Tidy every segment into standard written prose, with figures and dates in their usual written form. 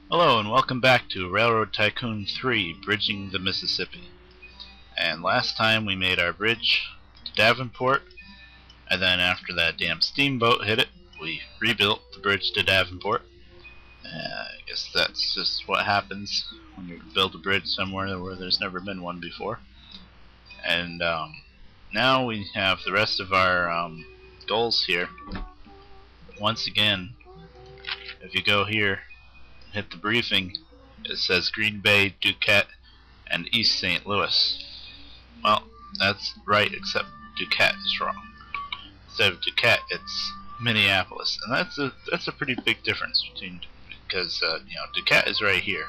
Hello and welcome back to Railroad Tycoon 3 Bridging the Mississippi. And last time we made our bridge to Davenport, and then after that damn steamboat hit it, we rebuilt the bridge to Davenport. I guess that's just what happens when you build a bridge somewhere where there's never been one before. And now we have the rest of our goals here. Once again, if you go here, hit the briefing, it says Green Bay, Duquette, and East St. Louis. Well, that's right, except Duquette is wrong. Instead of Duquette, it's Minneapolis, and that's a pretty big difference because Duquette is right here.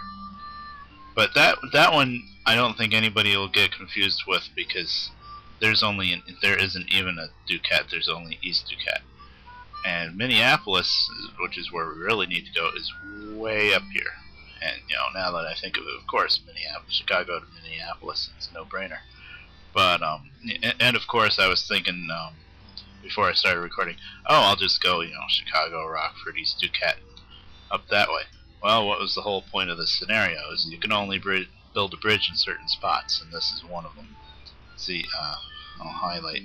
But that one I don't think anybody will get confused with because there isn't even a Duquette. There's only East Duquette. And Minneapolis, which is where we really need to go, is way up here. And now that I think of it, of course, Chicago to Minneapolis, it's a no-brainer. But and of course, I was thinking before I started recording, I'll just go, Chicago, Rockford, East Duquette, up that way. Well, what was the whole point of this scenario? Is you can only build a bridge in certain spots, and this is one of them. See, I'll highlight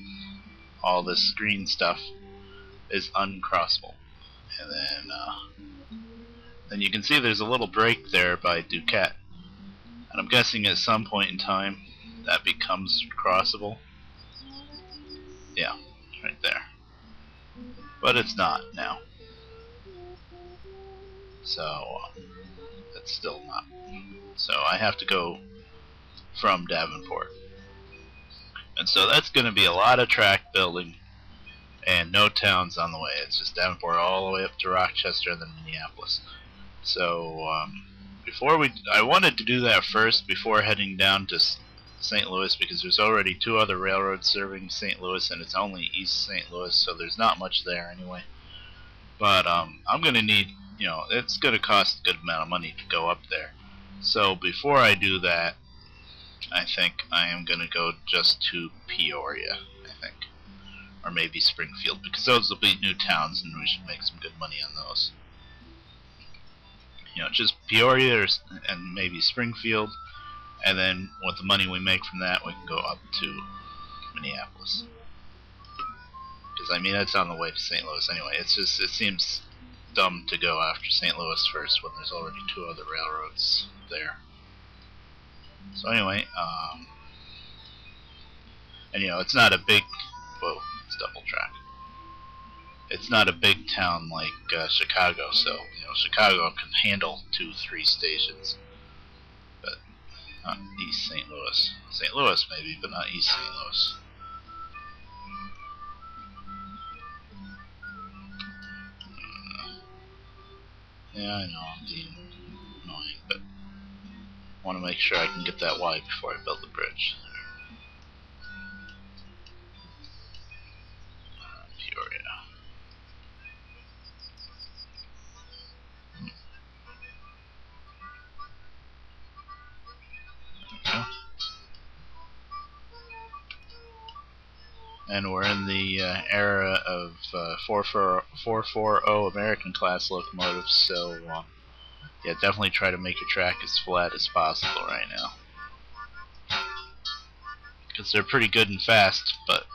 all this green stuff is uncrossable, and then you can see there's a little break there by Duquette, and I'm guessing at some point in time that becomes crossable. Yeah, right there, but it's not now, so it's still not. So I have to go from Davenport, and so that's going to be a lot of track building and no towns on the way. It's just Davenport all the way up to Rochester and then Minneapolis. So I wanted to do that first before heading down to St. Louis, because there's already two other railroads serving St. Louis, and it's only East St. Louis, so there's not much there anyway. But I'm going to need, it's going to cost a good amount of money to go up there. So before I do that, I think I am going to go just to Peoria, I think. Or maybe Springfield, because those will be new towns and we should make some good money on those. Just Peoria and maybe Springfield, and then with the money we make from that, we can go up to Minneapolis. Because it's on the way to St. Louis anyway. It seems dumb to go after St. Louis first when there's already two other railroads there. So anyway, and it's not a big, whoa, it's double track. It's not a big town like Chicago, so Chicago can handle 2-3 stations, but not East St. Louis. St. Louis maybe, but not East St. Louis. Yeah, I know I'm being annoying, but I want to make sure I can get that wide before I build the bridge. Peoria. And we're in the era of 440 American class locomotives, so yeah, definitely try to make your track as flat as possible right now, because they're pretty good and fast, but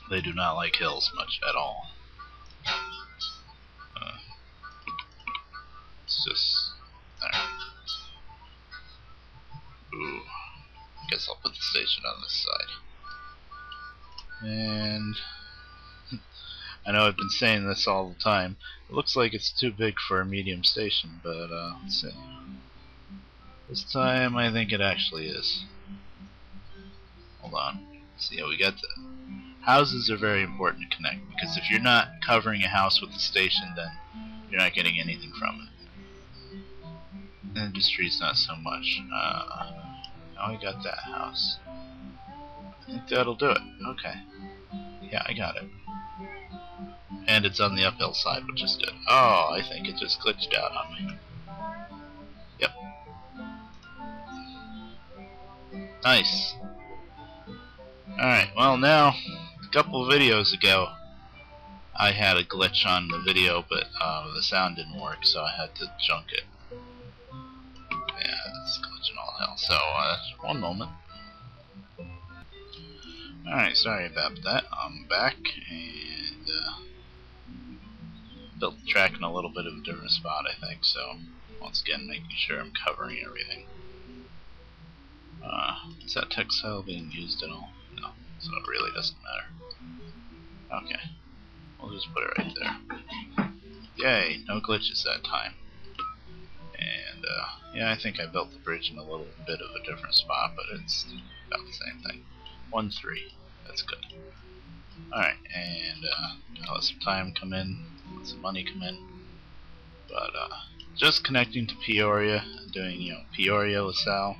they do not like hills much at all. It's just there. Ooh, I guess I'll put the station on this side. And I know I've been saying this all the time. It looks like it's too big for a medium station, but let's see. This time I think it actually is. Hold on. See how we got the houses are very important to connect, because if you're not covering a house with the station, then you're not getting anything from it. Industry's not so much. Now we got that house. I think that'll do it. Okay. Yeah, I got it. And it's on the uphill side, which is good. Oh, I think it just glitched out on me. Yep. Nice. Alright, well now, a couple of videos ago, I had a glitch on the video, but the sound didn't work, so I had to junk it. it's glitching all hell. So, one moment. Alright, sorry about that. I'm back, and built the track in a little bit of a different spot, I think. So, once again, making sure I'm covering everything. Is that textile being used at all? No, so it really doesn't matter. Okay, we'll just put it right there. Yay, no glitches that time. And yeah, I think I built the bridge in a little bit of a different spot, but it's about the same thing. 1-3, that's good. Alright, and I'll let some time come in, let some money come in. But just connecting to Peoria, doing, you know, Peoria, LaSalle,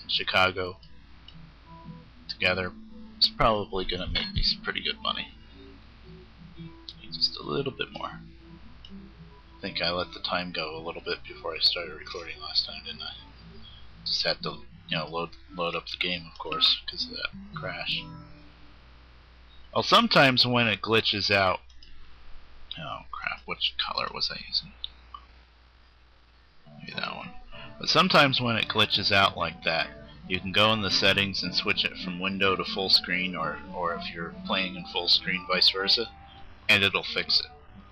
and Chicago together is probably going to make me some pretty good money. Just a little bit more. I think I let the time go a little bit before I started recording last time, didn't I? Just had to, you know, load up the game, of course, because of that crash. Well, sometimes when it glitches out, oh crap, which color was I using? Maybe that one. But sometimes when it glitches out like that, you can go in the settings and switch it from window to full screen, or if you're playing in full screen, vice versa, and it'll fix it.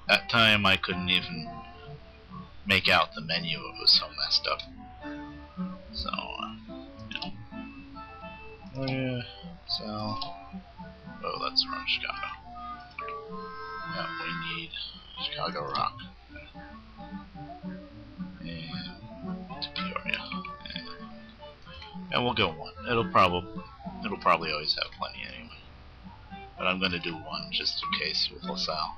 That time I couldn't even make out the menu, it was so messed up. So, you know. Oh yeah, so, oh, that's from Chicago. Yeah, we need Chicago Rock. And to Peoria. And we'll go 1. It'll probably always have plenty anyway. But I'm gonna do 1 just in case with LaSalle.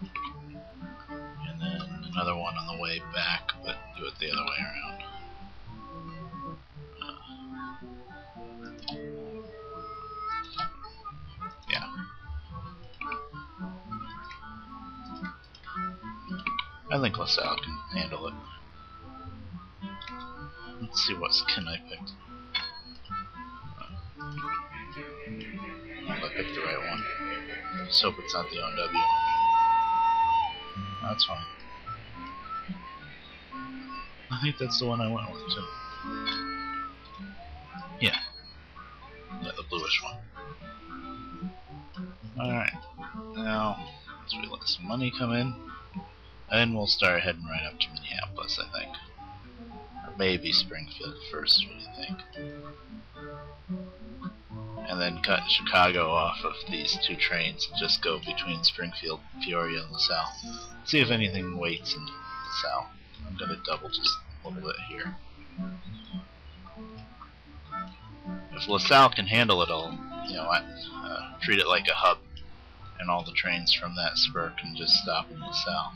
And then another one on the way back, but do it the other way around. Yeah. I think LaSalle can handle it. Let's see what skin I picked. I picked the right one. Just hope it's not the OW. That's fine. I think that's the one I went with too. Yeah. Yeah, the bluish one. Alright. Now, once we let some money come in, then we'll start heading right up to Minneapolis, I think. Or maybe Springfield first, what do you think? And then cut Chicago off of these 2 trains and just go between Springfield, Peoria, and LaSalle. See if anything waits in LaSalle. I'm going to double just a little bit here. If LaSalle can handle it all, you know, treat it like a hub, and all the trains from that spur can just stop in LaSalle.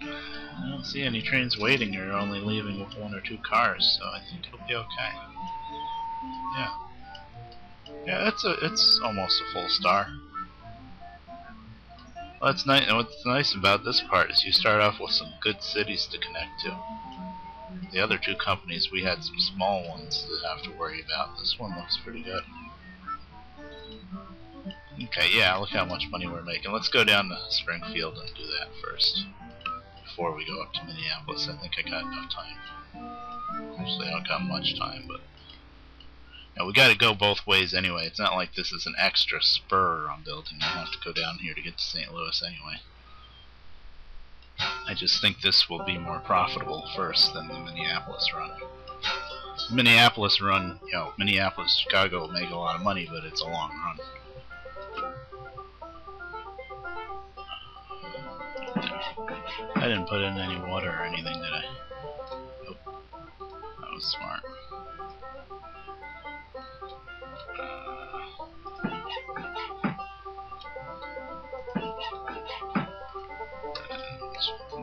I don't see any trains waiting or only leaving with 1 or 2 cars, so I think it'll be okay. Yeah. Yeah, it's almost a full star. Well, that's nice. And what's nice about this part is you start off with some good cities to connect to. The other 2 companies, we had some small ones to have to worry about. This one looks pretty good. Okay, yeah, look how much money we're making. Let's go down to Springfield and do that first, before we go up to Minneapolis. I think I got enough time. Actually, I don't got much time, but yeah, we got to go both ways anyway. It's not like this is an extra spur I'm building. I have to go down here to get to St. Louis anyway. I just think this will be more profitable first than the Minneapolis run. The Minneapolis run, you know, Minneapolis, Chicago will make a lot of money, but it's a long run. I didn't put in any water or anything, did I? Nope. That was smart.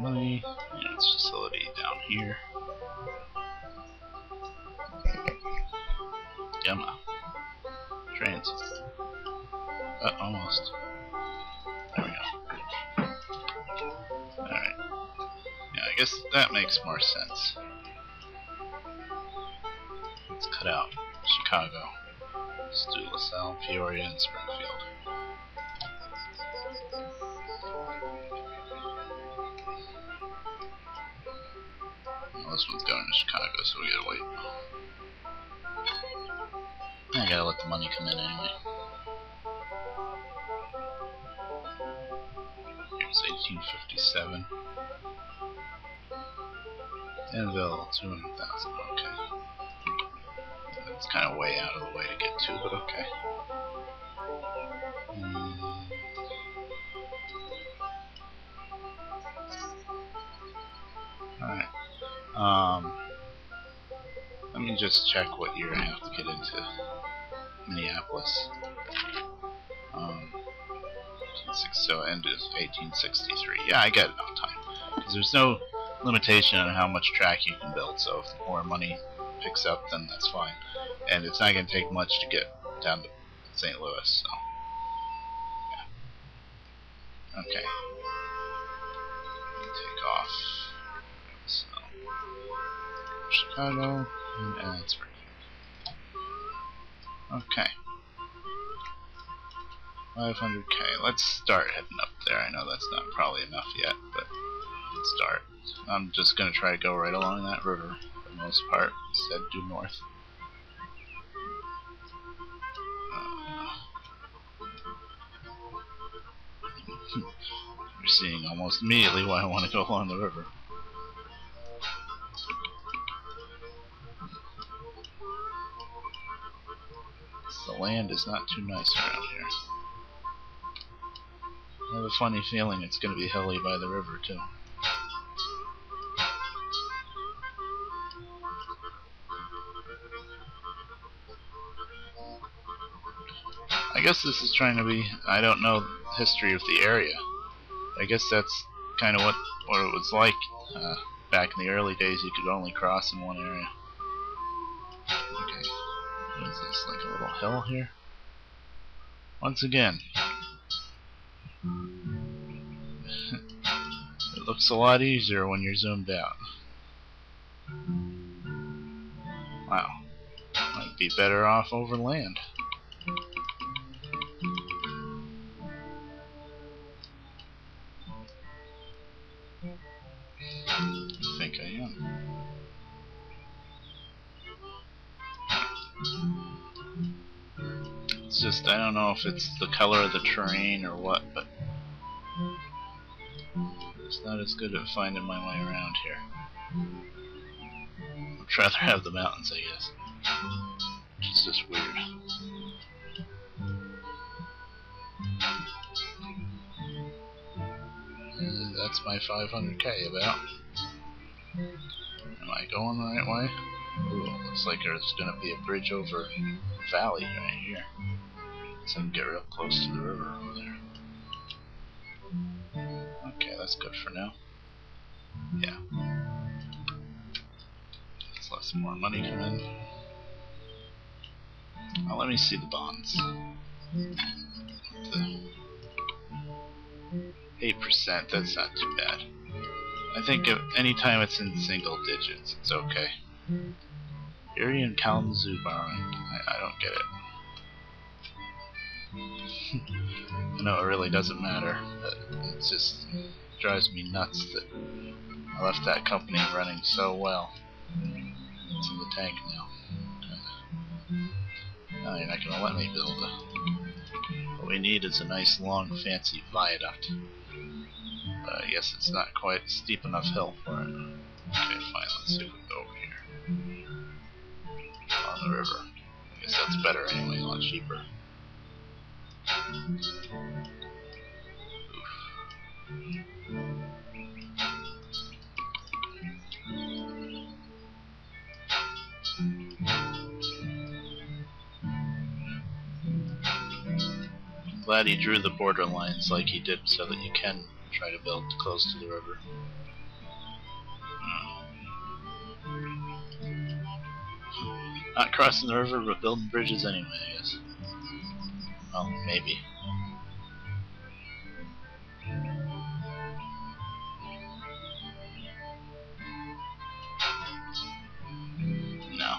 Money, and its facility down here. Yama. Trains. Almost. There we go. Alright. Yeah, I guess that makes more sense. Let's cut out Chicago. Let's do LaSalle, Peoria, and Springfield. Well, this one's going to Chicago, so we gotta wait. I gotta let the money come in anyway. Here's 1857. Anvil, 200,000. Okay. That's kind of way out of the way to get to, but okay. Alright. Let me just check what year I have to get into Minneapolis. So end of 1863. Yeah, I got enough time. Because there's no limitation on how much track you can build, so if more money picks up, then that's fine. And it's not going to take much to get down to St. Louis, so yeah. Okay. Take off. So, Chicago, and that's right. Okay. 500k. Let's start heading up there. I know that's not probably enough yet, but let's start. I'm just going to try to go right along that river for the most part, instead due north. You're seeing almost immediately why I want to go along the river. The land is not too nice around here. I have a funny feeling it's going to be hilly by the river too. I guess this is trying to be, I don't know the history of the area. I guess that's kind of what it was like back in the early days. You could only cross in one area. Okay, what is this, like a little hill here? Once again, it looks a lot easier when you're zoomed out. Wow, might be better off over land. I think I am. It's just, I don't know if it's the color of the terrain or what, but it's not as good at finding my way around here. I'd rather have the mountains, I guess. It's just weird. That's my 500k about. Am I going the right way? Ooh, looks like there's going to be a bridge over a valley right here. So I can get real close to the river over there. Okay, that's good for now. Yeah. Let's let some more money come in. Now let me see the bonds. 8%, that's not too bad. I think anytime it's in single digits, it's okay. Erie and Kalamazoo borrowing. I don't get it. I know it really doesn't matter, but it just drives me nuts that I left that company running so well. It's in the tank now. Now you're not going to let me build it. What we need is a nice long fancy viaduct. I guess it's not quite a steep enough hill for it. Okay, fine, let's see if we can go over here. On the river. I guess that's better anyway, a lot cheaper. Oof. I'm glad he drew the border lines like he did so that you can try to build close to the river. Not crossing the river, but building bridges anyway, I guess. Well, maybe. No.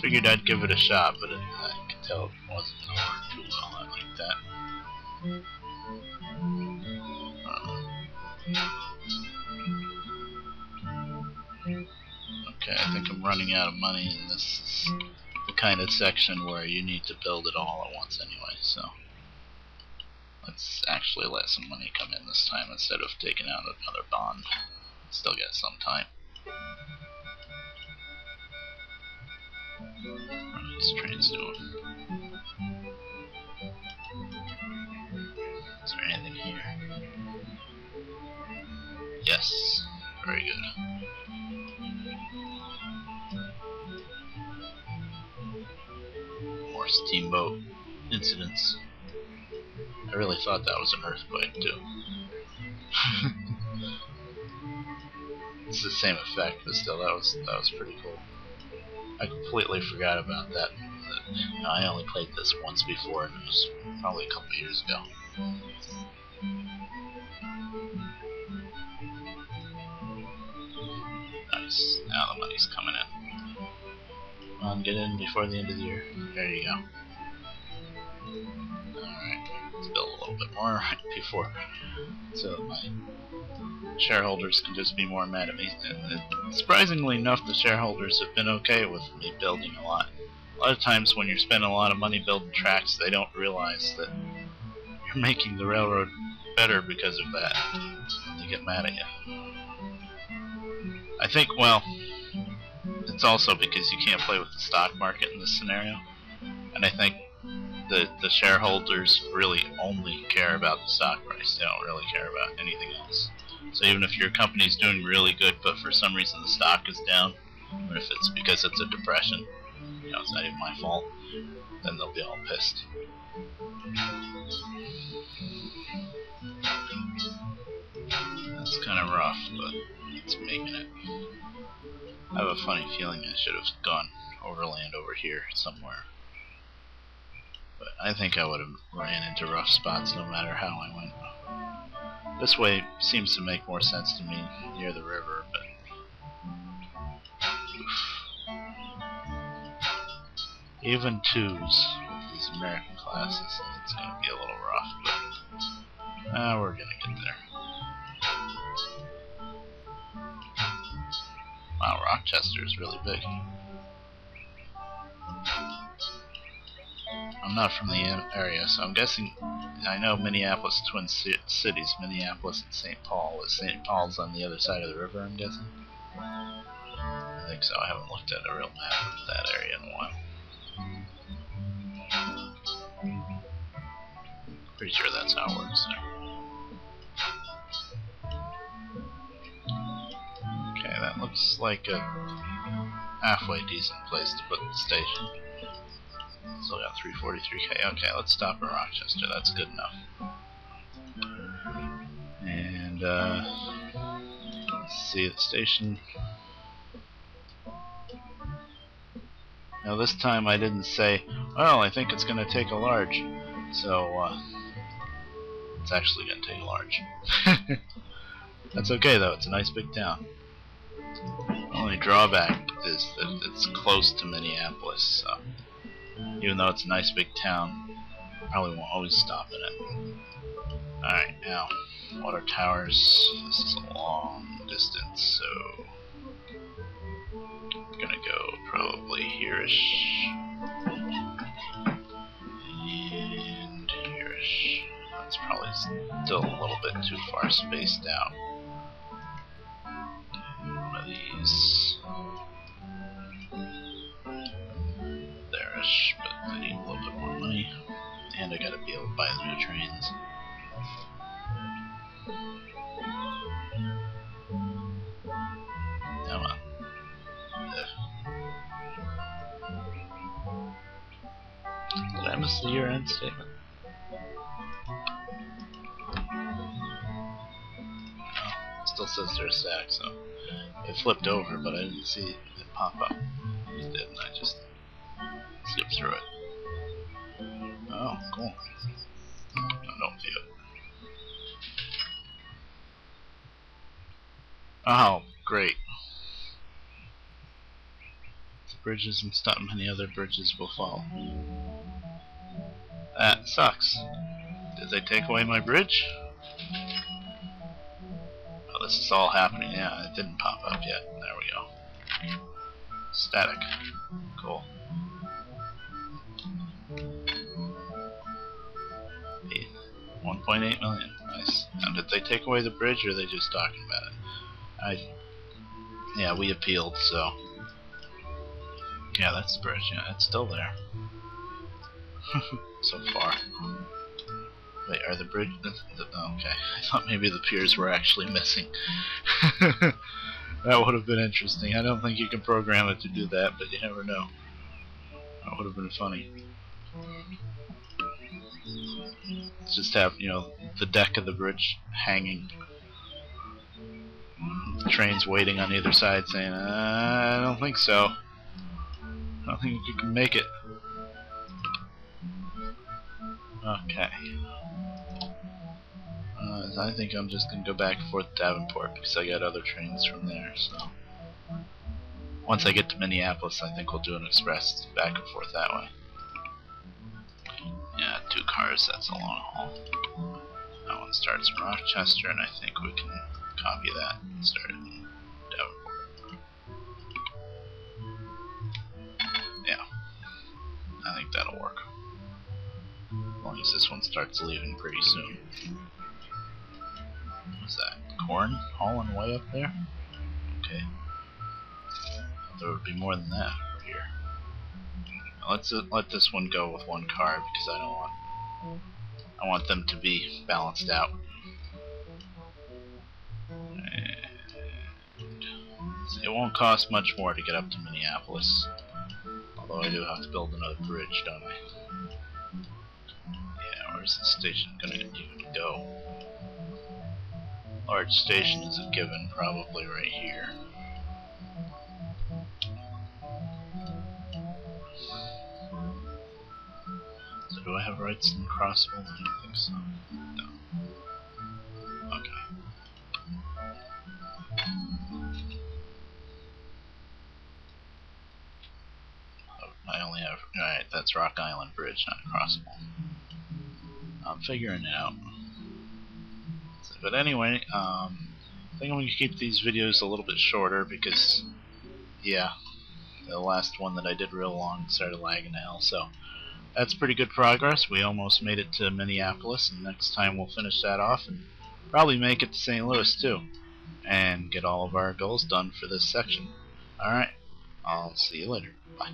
Figured I'd give it a shot, but I could tell it wasn't going to work too well. I like that. Okay, I think I'm running out of money, and this is the kind of section where you need to build it all at once anyway, so let's actually let some money come in this time instead of taking out another bond. Still got some time. What are these trains doing? Is there anything here? Yes. Very good. More steamboat incidents. I really thought that was an earthquake too. It's the same effect, but still, that was pretty cool. I completely forgot about that. I only played this once before, and it was probably a couple years ago. Nice. Now the money's coming in. Come on, get in before the end of the year. There you go. Alright, let's build a little bit more right before, so that my shareholders can just be more mad at me. And surprisingly enough, the shareholders have been okay with me building a lot. A lot of times when you're spending a lot of money building tracks, they don't realize that you're making the railroad better because of that. They get mad at you. I think, well, it's also because you can't play with the stock market in this scenario. And I think the shareholders really only care about the stock price. They don't really care about anything else. So even if your company's doing really good, but for some reason the stock is down, or if it's because it's a depression, you know, it's not even my fault, then they'll be all pissed. That's kind of rough, but it's making it. I have a funny feeling I should have gone overland over here somewhere. But I think I would have ran into rough spots no matter how I went. This way seems to make more sense to me near the river, but oof. Even twos with these American classes, it's going to be a little rough, but we're going to get there. Wow, Rochester is really big. I'm not from the area, so I'm guessing. I know Minneapolis, Twin Cities, Minneapolis and St. Paul. St. Paul's on the other side of the river, I'm guessing. I think so. I haven't looked at a real map of that area in a while. Pretty sure that's how it works there. Okay, that looks like a halfway decent place to put the station. Still got 343k. Okay, let's stop at Rochester. That's good enough. And let's see the station. Now this time I didn't say, well, I think it's going to take a large. So it's actually going to take a large. That's okay though. It's a nice big town. The only drawback is that it's close to Minneapolis. So even though it's a nice big town, probably won't always stop in it. Alright, now, water towers. This is a long distance, so I'm gonna go probably here-ish. And here-ish. That's probably still a little bit too far spaced out. One of these. There-ish, but I need a little bit more money. And I gotta be able to buy the new trains. Come on. Did I miss the year-end statement? Oh, it still says they're stacked, so it flipped over, but I didn't see it pop up. It did, and I just skipped through it. Oh, cool. I don't view it. Oh, great. The bridges and stuff, many other bridges will fall. That sucks. Did they take away my bridge? Oh, this is all happening. Yeah, it didn't pop up yet. There we go. Static. Cool. 1.8 million. Nice. Now, did they take away the bridge, or are they just talking about it? Yeah, we appealed, so. Yeah, that's the bridge. Yeah, it's still there. So far. Wait, are the bridge? Okay, I thought maybe the piers were actually missing. That would have been interesting. I don't think you can program it to do that, but you never know. That would have been funny. Just have, you know, the deck of the bridge hanging. Trains waiting on either side saying, I don't think so. I don't think you can make it. Okay. I think I'm just going to go back and forth to Davenport because I got other trains from there. So once I get to Minneapolis, I think we'll do an express back and forth that way. Yeah, 2 cars, that's a long haul. That one starts in Rochester, and I think we can copy that and start it in Davenport. Yeah, I think that'll work. As long as this one starts leaving pretty soon. What's that? Corn hauling way up there? Okay. There would be more than that over here. Let's let this one go with 1 car because I want them to be balanced out. And it won't cost much more to get up to Minneapolis. Although I do have to build another bridge, don't I? Yeah, where's the station gonna even go? Large station is a given, probably right here. So do I have rights in Crossville? I don't think so. No. Okay. I only have... Alright, that's Rock Island Bridge, not Crossville. I'm figuring it out. But anyway, I think I'm going to keep these videos a little bit shorter because, yeah, the last one that I did real long started lagging to hell. So that's pretty good progress. We almost made it to Minneapolis, and next time we'll finish that off and probably make it to St. Louis too, and get all of our goals done for this section. Alright, I'll see you later. Bye.